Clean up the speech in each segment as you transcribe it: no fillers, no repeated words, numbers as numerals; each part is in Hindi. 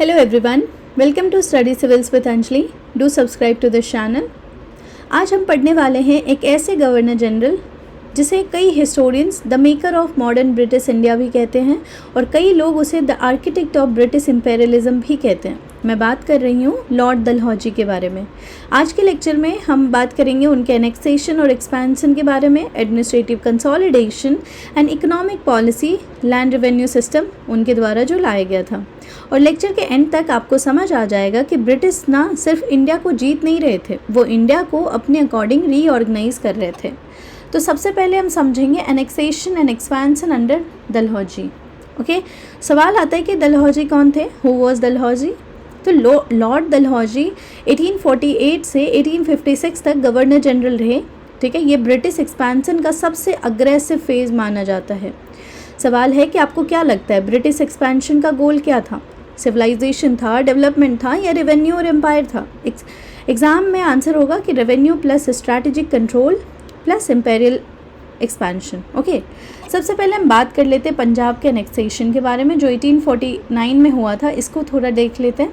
Hello everyone, welcome to Study Civils with Anjali. Do subscribe to this channel. आज हम पढ़ने वाले हैं एक ऐसे गवर्नर जनरल जिसे कई historians the maker of modern British India भी कहते हैं और कई लोग उसे the architect of British imperialism भी कहते हैं। मैं बात कर रही हूँ लॉर्ड डलहौजी के बारे में। आज के लेक्चर में हम बात करेंगे उनके एनेक्सेशन और एक्सपेंशन के बारे में, administrative consolidation and economic policy, land revenue system उनके द्वारा जो लाया गया था। और लेक्चर के एंड तक आपको समझ आ जाएगा कि ब्रिटिश ना सिर्फ इंडिया को जीत नहीं रहे थे, वो इंडिया को अपने अकॉर्डिंग रीऑर्गेनाइज कर रहे थे। तो सबसे पहले हम समझेंगे annexation and expansion under Dalhousie. Okay, सवाल आता है कि डलहौजी कौन थे, हु वाज डलहौजी। तो लॉर्ड डलहौजी 1848 से 1856 तक गवर्नर जनरल रहे। ठीक है, ये ब्रिटिश एक्सपेंशन का सबसे अग्रेसिव फेज़ माना जाता है। सवाल है कि आपको क्या लगता है ब्रिटिश एक्सपेंशन का गोल क्या था? सिविलाइजेशन था, डेवलपमेंट था, या रेवेन्यू और एम्पायर था? एग्ज़ाम में आंसर होगा कि revenue plus strategic control plus imperial expansion. Okay, सबसे पहले हम बात कर लेते हैं पंजाब के एनेक्सेशन के बारे में जो 1849 में हुआ था। इसको थोड़ा देख लेते हैं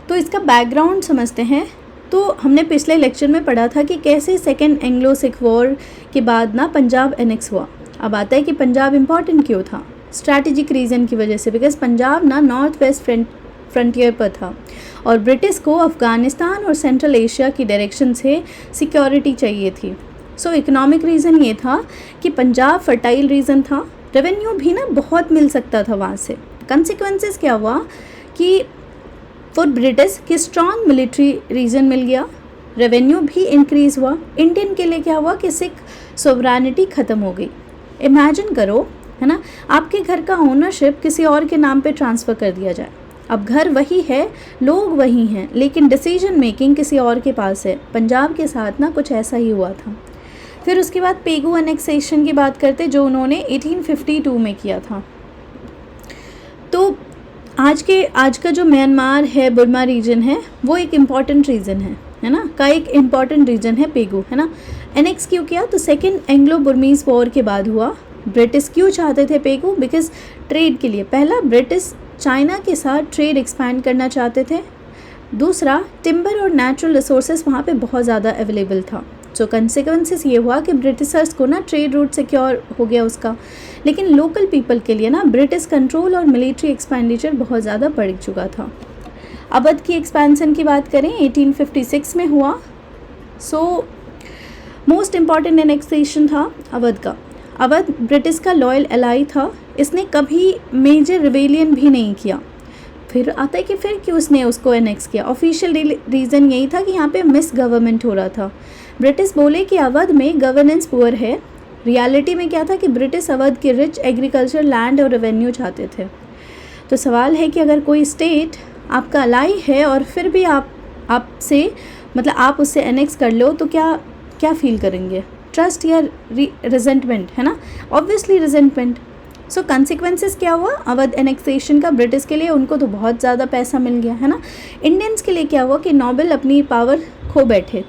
तो इसका बैकग्राउंड समझते हैं। तो हमने पिछले लेक्चर में पढ़ा था कि कैसे सेकेंड एंग्लो सिख वॉर के बाद ना पंजाब एनेक्स हुआ। अब आता है कि पंजाब इम्पॉर्टेंट क्यों था? स्ट्रैटेजिक रीज़न की वजह से, बिकॉज पंजाब ना नॉर्थ वेस्ट फ्रंटियर पर था और ब्रिटिश को अफ़गानिस्तान और सेंट्रल एशिया की डायरेक्शन से सिक्योरिटी चाहिए थी। सो इकोनॉमिक रीज़न ये था कि पंजाब फर्टाइल रीजन था, रेवेन्यू भी ना बहुत मिल सकता था वहाँ से। कंसिक्वेंसेस क्या हुआ कि फॉर ब्रिटिश कि स्ट्रॉन्ग मिलिट्री रीजन मिल गया, रेवेन्यू भी इंक्रीज़ हुआ। इंडियन के लिए क्या हुआ कि सिख सोवरेनिटी ख़त्म हो गई। इमेजिन करो, है ना, आपके घर का ओनरशिप किसी और के नाम पे ट्रांसफ़र कर दिया जाए। अब घर वही है, लोग वही हैं, लेकिन डिसीजन मेकिंग किसी और के पास है। पंजाब के साथ ना कुछ ऐसा ही हुआ था। फिर उसके बाद पेगू एनेक्सेशन की बात करते जो उन्होंने 1852 में किया था। तो आज का जो म्यांमार है, बुर्मा रीजन है, वो एक इम्पॉर्टेंट रीजन है ना, का एक इम्पॉर्टेंट रीजन है पेगू, है ना। एनेक्स क्यों किया? तो सेकेंड एंग्लो बुर्मीज़ वॉर के बाद हुआ। ब्रिटिश क्यों चाहते थे पेगू? बिकॉज ट्रेड के लिए। पहला, ब्रिटिश चाइना के साथ ट्रेड एक्सपैंड करना चाहते थे। दूसरा, टिम्बर और नेचुरल रिसोर्सेज वहाँ पे बहुत ज़्यादा अवेलेबल था। सो कंसिक्वेंसेस ये हुआ कि ब्रिटिशर्स को ना ट्रेड रूट सिक्योर हो गया उसका, लेकिन लोकल पीपल के लिए ना ब्रिटिश कंट्रोल और मिलिट्री एक्सपेंडिचर बहुत ज़्यादा बढ़ चुका था। अवध की एक्सपेंशन की बात करें 1856 में हुआ। सो मोस्ट इम्पॉर्टेंट एनेक्सेशन था अवध का। अवध ब्रिटिश का लॉयल एलाई था, इसने कभी मेजर रिबेलियन भी नहीं किया। फिर आता है कि फिर क्यों उसने उसको एनेक्स किया? ऑफिशियल रीज़न यही था कि यहाँ पे मिस गवर्नमेंट हो रहा था। ब्रिटिश बोले कि अवध में गवर्नेंस पुअर है। रियलिटी में क्या था कि ब्रिटिश अवध के रिच एग्रीकल्चर, लैंड और रेवेन्यू चाहते थे। तो सवाल है कि अगर कोई स्टेट आपका अलाई है और फिर भी आपसे मतलब आप उससे एनेक्स कर लो तो क्या फील करेंगे? ट्रस्ट या रिजेंटमेंट, है ना, ऑब्वियसली रिजेंटमेंट। सो कंसिक्वेंसेस क्या हुआ अवध एनेक्सेशन का? ब्रिटिश के लिए उनको तो बहुत ज़्यादा पैसा मिल गया, है ना। इंडियंस के लिए क्या हुआ कि नोबल अपनी पावर खो बैठे,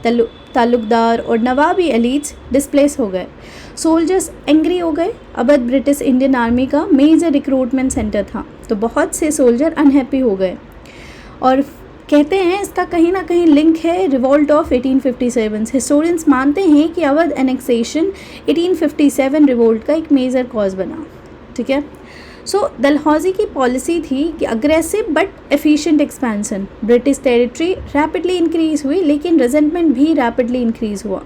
तालुकदार और नवाबी एलीट्स डिस्प्लेस हो गए, सोल्जर्स एंग्री हो गए। अवध ब्रिटिश इंडियन आर्मी का मेजर रिक्रूटमेंट सेंटर था, तो बहुत से सोल्जर अनहैप्पी हो गए और कहते हैं इसका कहीं ना कहीं लिंक है रिवॉल्ट ऑफ 1857। हिस्टोरियंस मानते हैं कि अवध एनेक्सेशन 1857 रिवोल्ट का एक मेजर कॉज बना। ठीक है, सो डलहौजी की पॉलिसी थी कि aggressive but efficient expansion. British territory rapidly increase हुई, लेकिन रिजेंटमेंट भी रैपिडली इंक्रीज़ हुआ।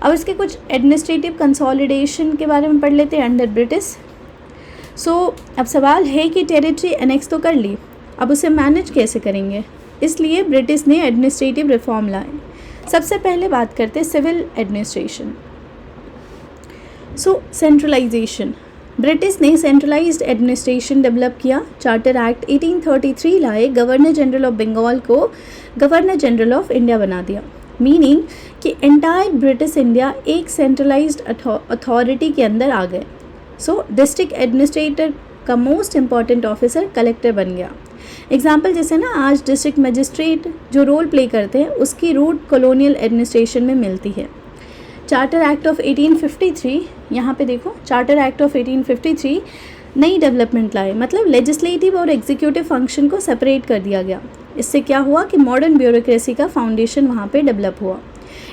अब इसके कुछ एडमिनिस्ट्रेटिव कंसोलिडेशन के बारे में पढ़ लेते हैं अंडर ब्रिटिश। सो अब सवाल है कि टेरिटरी एनेक्स तो कर ली, अब उसे मैनेज कैसे करेंगे? इसलिए ब्रिटिश ने एडमिनिस्ट्रेटिव रिफॉर्म लाए। सबसे पहले बात करते हैं सिविल एडमिनिस्ट्रेशन। सो सेंट्रलाइजेशन, ब्रिटिश ने सेंट्रलाइज्ड एडमिनिस्ट्रेशन डेवलप किया। चार्टर एक्ट 1833 लाए, गवर्नर जनरल ऑफ बंगाल को गवर्नर जनरल ऑफ इंडिया बना दिया। मीनिंग कि एंटायर ब्रिटिश इंडिया एक सेंट्रलाइज्ड अथॉरिटी के अंदर आ गए। सो डिस्ट्रिक्ट एडमिनिस्ट्रेटर का मोस्ट इम्पॉर्टेंट ऑफिसर कलेक्टर बन गया। एग्जाम्पल जैसे ना आज डिस्ट्रिक्ट मजिस्ट्रेट जो रोल प्ले करते हैं उसकी रूट कॉलोनियल एडमिनिस्ट्रेशन में मिलती है। चार्टर एक्ट ऑफ 1853, यहाँ पे देखो, चार्टर एक्ट ऑफ 1853 नई डेवलपमेंट लाए, मतलब लेजिस्लेटिव और एग्जीक्यूटिव फंक्शन को सेपरेट कर दिया गया। इससे क्या हुआ कि मॉडर्न ब्यूरोक्रेसी का फाउंडेशन वहाँ पे डेवलप हुआ।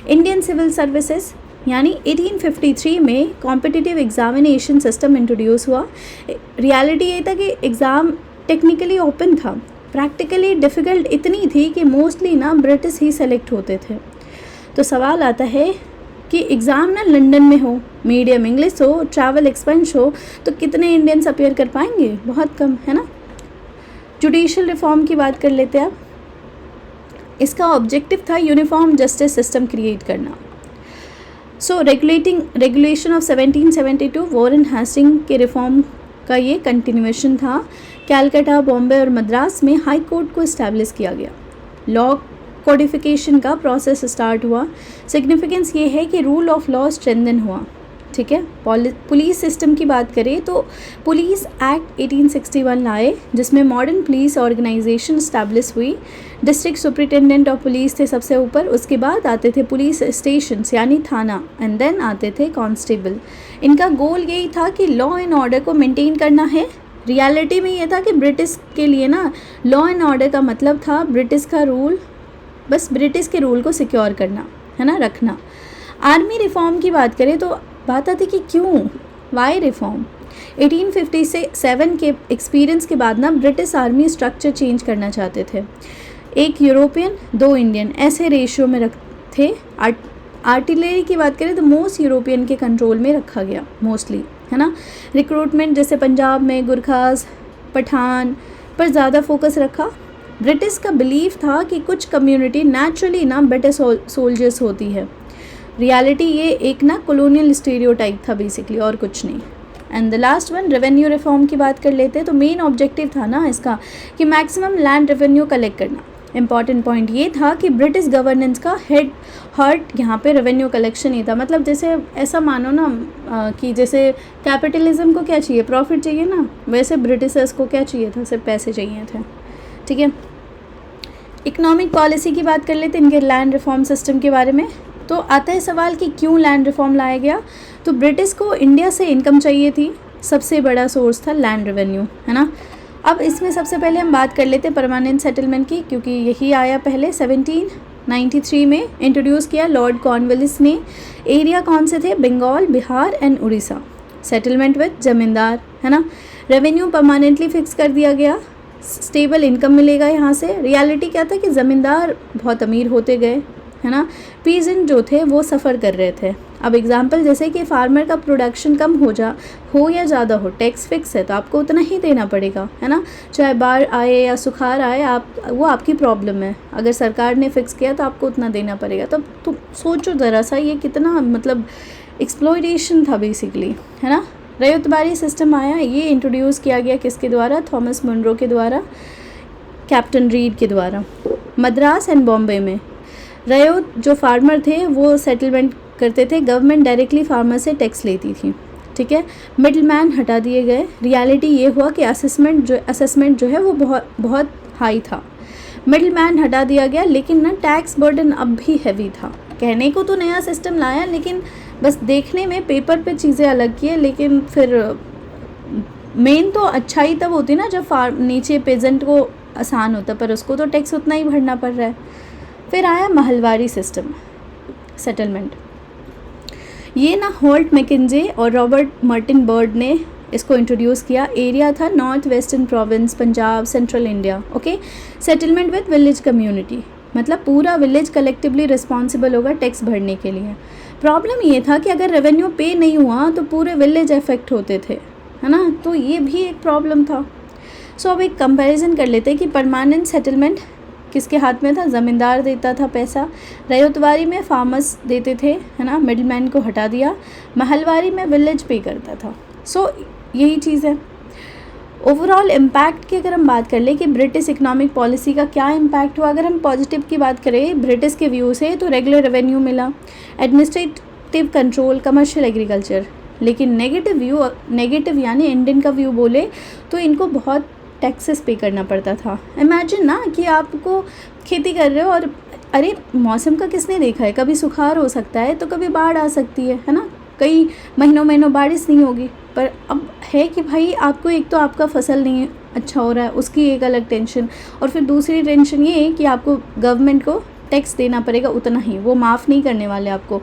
इंडियन सिविल सर्विसेज यानी 1853 में कॉम्पिटिटिव एग्जामिनेशन सिस्टम इंट्रोड्यूस हुआ। रियलिटी ये था कि एग्ज़ाम टेक्निकली ओपन था, प्रैक्टिकली डिफ़िकल्ट इतनी थी कि मोस्टली ना ब्रिटिश ही सेलेक्ट होते थे। तो सवाल आता है कि एग्ज़ाम ना लंदन में हो, मीडियम इंग्लिश हो, ट्रैवल एक्सपेंस हो, तो कितने इंडियंस अपीयर कर पाएंगे? बहुत कम, है ना। जुडिशियल रिफॉर्म की बात कर लेते हैं अब। इसका ऑब्जेक्टिव था यूनिफॉर्म जस्टिस सिस्टम क्रिएट करना। सो रेगुलेशन ऑफ 1772 वॉरेन हेस्टिंग के रिफॉर्म का ये कंटिन्यूएशन था। कैलकाटा, बॉम्बे और मद्रास में हाई कोर्ट को इस्टेब्लिश किया गया। लॉ कोडिफिकेशन का प्रोसेस स्टार्ट हुआ। सिग्निफिकेंस ये है कि रूल ऑफ लॉ स्ट्रेंथन हुआ, ठीक है। पुलिस सिस्टम की बात करें तो पुलिस एक्ट 1861 लाए, जिसमें मॉडर्न पुलिस ऑर्गेनाइजेशन इस्टेब्लिश हुई। डिस्ट्रिक्ट सुपरिटेंडेंट ऑफ पुलिस थे सबसे ऊपर, उसके बाद आते थे पुलिस स्टेशन यानी थाना, एंड देन आते थे कांस्टेबल। इनका गोल यही था कि लॉ एंड ऑर्डर को मेंटेन करना है। रियलिटी में ये था कि ब्रिटिश के लिए ना लॉ एंड ऑर्डर का मतलब था ब्रिटिश का रूल, बस ब्रिटिश के रूल को सिक्योर करना, है ना, रखना। आर्मी रिफॉर्म की बात करें तो बात आती कि क्यों, वाई रिफॉर्म। 1857 के एक्सपीरियंस के बाद ना ब्रिटिश आर्मी स्ट्रक्चर चेंज करना चाहते थे। एक यूरोपियन, 2 इंडियन, ऐसे रेशियो में थे। आर्टिलरी की बात करें तो मोस्ट यूरोपियन के कंट्रोल में रखा गया मोस्टली, है ना। रिक्रूटमेंट जैसे पंजाब में गुरखास, पठान पर ज़्यादा फोकस रखा। ब्रिटिश का बिलीव था कि कुछ कम्युनिटी नेचुरली ना बेटर सोल्जर्स होती है। रियलिटी ये एक ना कॉलोनियल स्टीरियोटाइप था बेसिकली, और कुछ नहीं। And the last one, revenue reform की बात कर लेते हैं। तो मेन ऑब्जेक्टिव था ना इसका कि मैक्सिमम लैंड रेवेन्यू कलेक्ट करना। इंपॉर्टेंट पॉइंट ये था कि ब्रिटिश गवर्नेंस का हार्ट यहाँ पे रेवेन्यू कलेक्शन ही था। मतलब जैसे ऐसा मानो ना कि जैसे कैपिटलिज्म को क्या चाहिए, प्रॉफिट चाहिए ना, वैसे ब्रिटिशर्स को क्या चाहिए था, सिर्फ पैसे चाहिए थे, ठीक है। इकोनॉमिक पॉलिसी की बात कर लेते हैं इनके लैंड रिफॉर्म सिस्टम के बारे में। तो आता है सवाल कि क्यों लैंड रिफॉर्म लाया गया। तो ब्रिटिश को इंडिया से इनकम चाहिए थी, सबसे बड़ा सोर्स था लैंड रेवेन्यू, है ना। अब इसमें सबसे पहले हम बात कर लेते हैं परमानेंट सेटलमेंट की, क्योंकि यही आया पहले। 1793 में इंट्रोड्यूस किया लॉर्ड कॉर्नवालिस ने। एरिया कौन से थे, Bengal, Bihar and Orissa. Settlement with zamindar, है ना। रेवेन्यू परमानेंटली फिक्स कर दिया गया, स्टेबल इनकम मिलेगा यहाँ से। रियलिटी क्या था कि ज़मींदार बहुत अमीर होते गए, है ना। पीजेंट जो थे वो सफ़र कर रहे थे। अब एग्जांपल जैसे कि फार्मर का प्रोडक्शन कम हो या ज़्यादा हो, टैक्स फिक्स है तो आपको उतना ही देना पड़ेगा, है ना। चाहे बाढ़ आए या सुखाड़ आए, वो आपकी प्रॉब्लम है। अगर सरकार ने फिक्स किया तो आपको उतना देना पड़ेगा। तो सोचो ज़रा सा, ये कितना मतलब एक्सप्लॉयटेशन था बेसिकली, है ना। रयतबारी सिस्टम आया, ये इंट्रोड्यूस किया गया किसके द्वारा, थॉमस मुनरो के द्वारा, कैप्टन रीड के द्वारा। मद्रास एंड बॉम्बे में रयत जो फार्मर थे वो सेटलमेंट करते थे, गवर्नमेंट डायरेक्टली फार्मर से टैक्स लेती थी, ठीक है। मिडल मैन हटा दिए गए। रियलिटी ये हुआ कि असेसमेंट जो है वो बहुत हाई था। मिडल मैन हटा दिया गया, लेकिन ना टैक्स बर्डन अब भी हैवी था। कहने को तो नया सिस्टम लाया, लेकिन बस देखने में पेपर पे चीज़ें अलग की है। लेकिन फिर मेन तो अच्छाई तब होती ना जब नीचे पेजेंट को आसान होता, पर उसको तो टैक्स उतना ही भरना पड़ रहा है। फिर आया महलवारी सिस्टम सेटलमेंट। ये ना होल्ट मैकेंजे और रॉबर्ट मार्टिन बर्ड ने इसको इंट्रोड्यूस किया। एरिया था north western province, Punjab, central India, okay. Settlement with village community, मतलब पूरा विलेज कलेक्टिवली रिस्पॉन्सिबल होगा टैक्स भरने के लिए। प्रॉब्लम ये था कि अगर रेवेन्यू पे नहीं हुआ तो पूरे विलेज अफेक्ट होते थे, है ना। तो ये भी एक प्रॉब्लम था। सो अब एक कंपैरिजन कर लेते हैं कि परमानेंट सेटलमेंट किसके हाथ में था, ज़मींदार देता था पैसा। रयतवारी में फार्मर्स देते थे, है ना, मिडलमैन को हटा दिया। महलवारी में विलेज पे करता था। सो यही चीज़ है। ओवरऑल इम्पैक्ट की अगर हम बात कर ले कि ब्रिटिश इकोनॉमिक पॉलिसी का क्या इम्पैक्ट हुआ, अगर हम पॉजिटिव की बात करें ब्रिटिश के व्यू से, तो रेगुलर रेवेन्यू मिला, एडमिनिस्ट्रेटिव कंट्रोल, कमर्शियल एग्रीकल्चर। लेकिन नेगेटिव यानी इंडियन का व्यू बोले तो इनको बहुत टैक्सेस पे करना पड़ता था। इमेजिन ना कि आपको खेती कर रहे हो और अरे मौसम का किसने देखा है, कभी सुखाड़ हो सकता है तो कभी बाढ़ आ सकती है ना। कई महीनों बारिश नहीं होगी, पर अब है कि भाई आपको एक तो आपका फसल नहीं अच्छा हो रहा है, उसकी एक अलग टेंशन, और फिर दूसरी टेंशन ये है कि आपको गवर्नमेंट को टैक्स देना पड़ेगा उतना ही, वो माफ़ नहीं करने वाले आपको।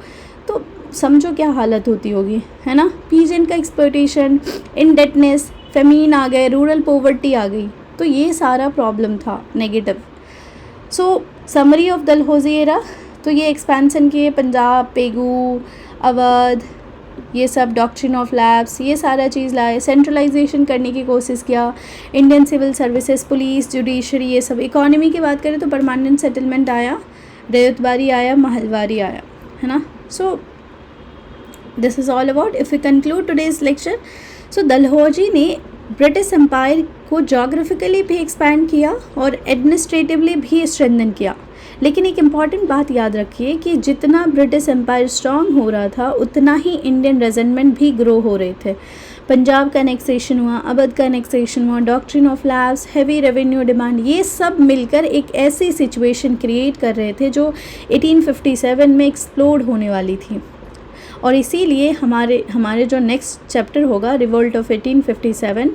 तो समझो क्या हालत होती होगी, है ना। पीजेंट का एक्सप्लॉयटेशन, इनडेटनेस, फेमीन आ गए, रूरल पॉवर्टी आ गई, तो ये सारा प्रॉब्लम था negative. So summary of Dalhousie era, तो ये एक्सपेंसन किए, पंजाब, पेगू, अवध, ये सब डॉक्ट्रिन ऑफ लैब्स, ये सारा चीज़ लाए, सेंट्रलाइजेशन करने की कोशिश किया, Indian civil services, police, judiciary, ये सब। इकोनॉमी की बात करें तो परमानेंट सेटलमेंट आया, रैयतवारी आया, महलवारी आया, है ना। So this is all about, if we conclude today's lecture, so Dalhousie ने ब्रिटिश एम्पायर को जोग्राफिकली भी एक्सपैंड किया और एडमिनिस्ट्रेटिवली भी स्ट्रेंथन किया। लेकिन एक इम्पॉर्टेंट बात याद रखिए कि जितना ब्रिटिश एम्पायर स्ट्रॉन्ग हो रहा था उतना ही इंडियन रेजिमेंट भी ग्रो हो रहे थे। पंजाब का एनेक्सेशन हुआ, अवध का एनेक्सेशन हुआ, doctrine of labs, heavy revenue demand, ये सब मिलकर एक ऐसी सिचुएशन क्रिएट कर रहे थे जो 1857 में एक्सप्लोड होने वाली थी। और इसीलिए हमारे जो नेक्स्ट चैप्टर होगा, रिवोल्ट ऑफ 1857,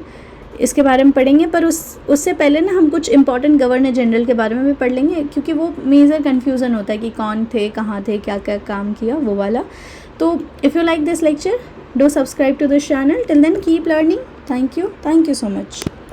इसके बारे में पढ़ेंगे। पर उससे पहले ना हम कुछ इंपॉर्टेंट गवर्नर जनरल के बारे में भी पढ़ लेंगे, क्योंकि वो मेजर कन्फ्यूज़न होता है कि कौन थे, कहाँ थे, क्या क्या काम किया, वो वाला। तो if you like this lecture, do subscribe to this channel. Till then keep learning. Thank you so much.